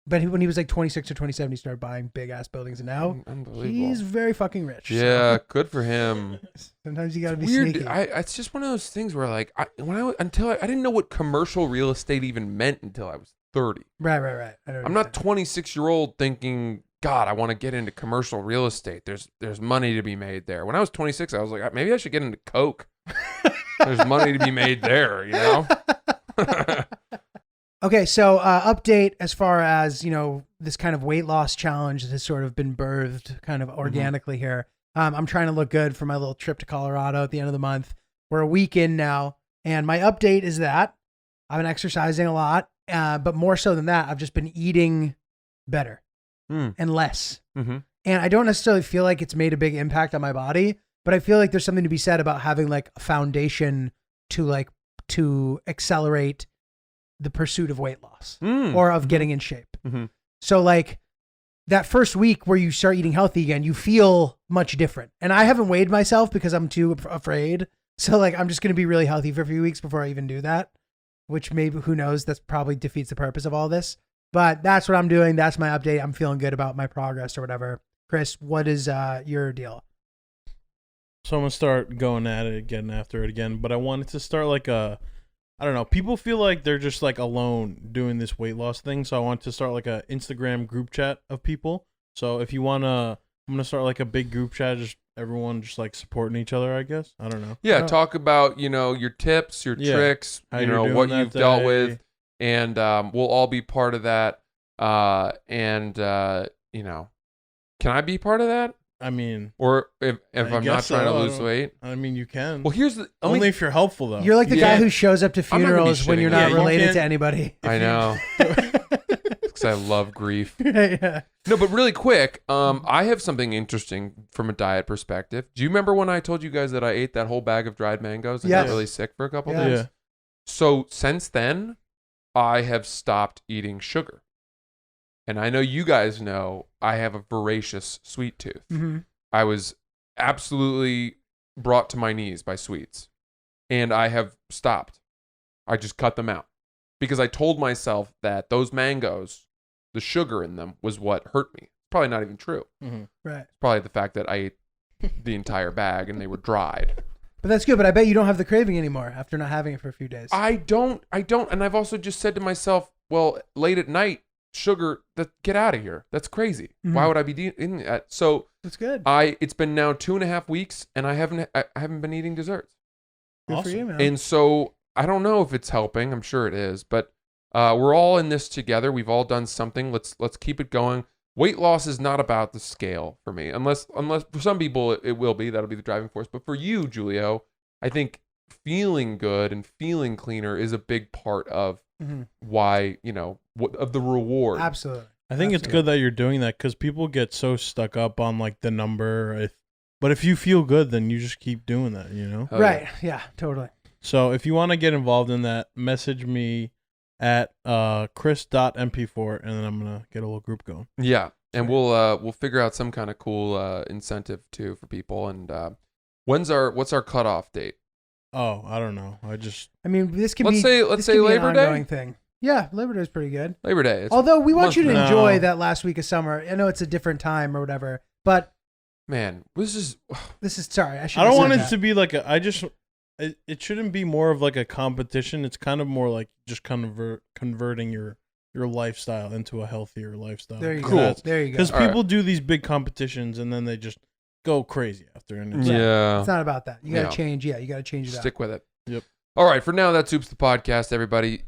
Speaker 6: But when he was like 26 or 27, he started buying big ass buildings, and now
Speaker 5: Unbelievable.
Speaker 6: he's very fucking rich. so
Speaker 5: Yeah, good for him.
Speaker 6: sometimes you gotta be
Speaker 5: Weird.
Speaker 6: sneaky.
Speaker 5: It's just one of those things where like I didn't know what commercial real estate even meant until I was 30.
Speaker 6: Right. I know what
Speaker 5: I'm
Speaker 6: you're
Speaker 5: not
Speaker 6: saying.
Speaker 5: 26-year-old thinking, God, I want to get into commercial real estate. There's money to be made there. When I was 26, I was like, maybe I should get into Coke. There's money to be made there, you know?
Speaker 6: Okay, so update as far as, this kind of weight loss challenge that has sort of been birthed kind of organically here. I'm trying to look good for my little trip to Colorado at the end of the month. We're a week in now, and my update is that I've been exercising a lot, but more so than that, I've just been eating better and less.
Speaker 5: Mm-hmm.
Speaker 6: And I don't necessarily feel like it's made a big impact on my body, but I feel like there's something to be said about having like a foundation to accelerate the pursuit of weight loss or of getting in shape.
Speaker 5: Mm-hmm.
Speaker 6: So like that first week where you start eating healthy again, you feel much different. And I haven't weighed myself because I'm too afraid. So like, I'm just going to be really healthy for a few weeks before I even do that, which maybe, who knows, that's probably defeats the purpose of all this, but that's what I'm doing. That's my update. I'm feeling good about my progress or whatever. Chris, what is your deal?
Speaker 7: So I'm gonna start going at it again after it again, but I wanted to start like I don't know. People feel like they're just like alone doing this weight loss thing, so I want to start like a Instagram group chat of people. So if you wanna, I'm gonna start like a big group chat, just everyone just like supporting each other. I guess I don't know.
Speaker 5: Yeah,
Speaker 6: Oh.
Speaker 5: talk about your tips, your
Speaker 7: Yeah.
Speaker 5: tricks,
Speaker 7: How you're doing
Speaker 5: what
Speaker 7: that
Speaker 5: you've dealt
Speaker 7: day.
Speaker 5: with, and we'll all be part of that. Can I be part of that?
Speaker 7: I mean,
Speaker 5: Or if
Speaker 7: I
Speaker 5: I'm not
Speaker 7: guess
Speaker 5: trying
Speaker 7: so.
Speaker 5: to
Speaker 7: I
Speaker 5: lose
Speaker 7: don't-
Speaker 5: weight?
Speaker 7: I mean, you can.
Speaker 5: Well, here's the
Speaker 7: Only if you're helpful though.
Speaker 6: You're like the guy
Speaker 5: Yeah.
Speaker 6: who shows up to
Speaker 5: I'm not gonna be
Speaker 6: funerals when
Speaker 5: shitting
Speaker 6: you're
Speaker 5: on
Speaker 6: not
Speaker 5: you.
Speaker 6: related
Speaker 7: can't-
Speaker 6: to anybody.
Speaker 5: I know, because I love grief.
Speaker 6: Yeah.
Speaker 5: No, but really quick, I have something interesting from a diet perspective. Do you remember when I told you guys that I ate that whole bag of dried mangoes and
Speaker 6: Yes.
Speaker 5: got really sick for a couple
Speaker 6: Yes.
Speaker 5: days?
Speaker 7: Yeah.
Speaker 5: So since then, I have stopped eating sugar. And I know you guys know I have a voracious sweet tooth.
Speaker 6: Mm-hmm.
Speaker 5: I was absolutely brought to my knees by sweets. And I have stopped. I just cut them out. Because I told myself that those mangoes, the sugar in them, was what hurt me. Probably not even true.
Speaker 7: Mm-hmm.
Speaker 6: Right.
Speaker 5: It's probably the fact that I ate the entire bag and they were dried.
Speaker 6: But that's good. But I bet you don't have the craving anymore after not having it for a few days.
Speaker 5: I don't. And I've also just said to myself, well, late at night, sugar, get out of here. That's crazy.
Speaker 6: Mhm.
Speaker 5: Why would I be eating that? So
Speaker 6: That's good.
Speaker 5: it's been now 2.5 weeks and I haven't been eating desserts.
Speaker 6: Good for
Speaker 7: Awesome.
Speaker 6: you, man.
Speaker 5: And so I don't know if it's helping. I'm sure it is, but we're all in this together. We've all done something. Let's keep it going. Weight loss is not about the scale for me, unless for some people it will be. That'll be the driving force. But for you, Giulio, I think feeling good and feeling cleaner is a big part of
Speaker 6: Mhm.
Speaker 5: why, of the reward.
Speaker 6: Absolutely.
Speaker 7: I think it's good that you're doing that because people get so stuck up on like the number. But if you feel good, then you just keep doing that,
Speaker 5: Oh,
Speaker 6: Right. Yeah, totally.
Speaker 7: So if you want to get involved in that, message me at chris.mp4 and then I'm going to get a little group going.
Speaker 5: Yeah. And we'll figure out some kind of cool incentive too for people. And what's our cutoff date?
Speaker 7: Oh, I don't know.
Speaker 6: I mean, this can
Speaker 5: Let's
Speaker 6: be.
Speaker 5: say
Speaker 6: this can be an
Speaker 5: Labor Day?
Speaker 6: ongoing thing. Yeah, Labor Day is pretty good.
Speaker 5: Labor Day. It's,
Speaker 6: Although we want you to
Speaker 5: month-
Speaker 6: enjoy
Speaker 7: No.
Speaker 6: that last week of summer. I know it's a different time or whatever, but
Speaker 5: man, this is
Speaker 6: this is sorry. I should.
Speaker 7: I don't want it to be like it shouldn't be more of like a competition. It's kind of more like just converting your lifestyle into a healthier lifestyle.
Speaker 6: There you
Speaker 5: Cool.
Speaker 6: go. There you go.
Speaker 7: Because
Speaker 5: All right.
Speaker 7: people do these big competitions and then they just go crazy after. And it's
Speaker 5: yeah.
Speaker 6: It's not about that. You got to
Speaker 5: Yeah.
Speaker 6: change. Yeah, you got to change it up.
Speaker 5: Stick with it.
Speaker 7: Yep.
Speaker 5: All right. For now, that's Oops the Podcast, everybody.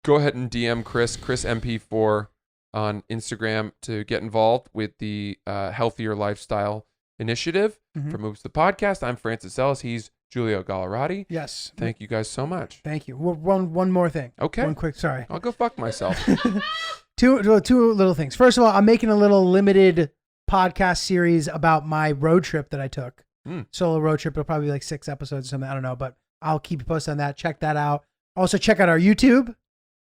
Speaker 5: Go ahead and DM Chris MP4 on Instagram to get involved with the Healthier Lifestyle Initiative
Speaker 6: Mhm.
Speaker 5: from Oops the Podcast. I'm Francis Ellis. He's Giulio Gallerati.
Speaker 6: Yes.
Speaker 5: Thank you guys so much.
Speaker 6: Thank you. One more thing.
Speaker 5: Okay.
Speaker 6: One quick. Sorry.
Speaker 5: I'll go fuck myself.
Speaker 6: Two little things. First of all, I'm making a little limited podcast series about my road trip that I took solo road trip. It'll probably be like 6 episodes or something. I don't know, but I'll keep you posted on that. Check that out. Also check out our YouTube,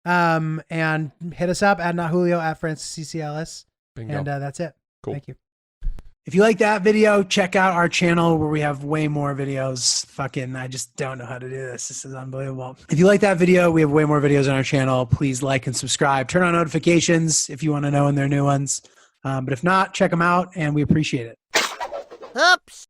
Speaker 6: and hit us up at not Julio at Francis CCLS.
Speaker 5: Bingo.
Speaker 6: And that's it.
Speaker 5: Cool.
Speaker 6: Thank you. If you like that video, check out our channel where we have way more videos. Fucking, I just don't know how to do this. This is unbelievable. If you like that video, we have way more videos on our channel. Please like and subscribe. Turn on notifications if you want to know when there are new ones. But if not, check them out, and we appreciate it.
Speaker 8: Oops.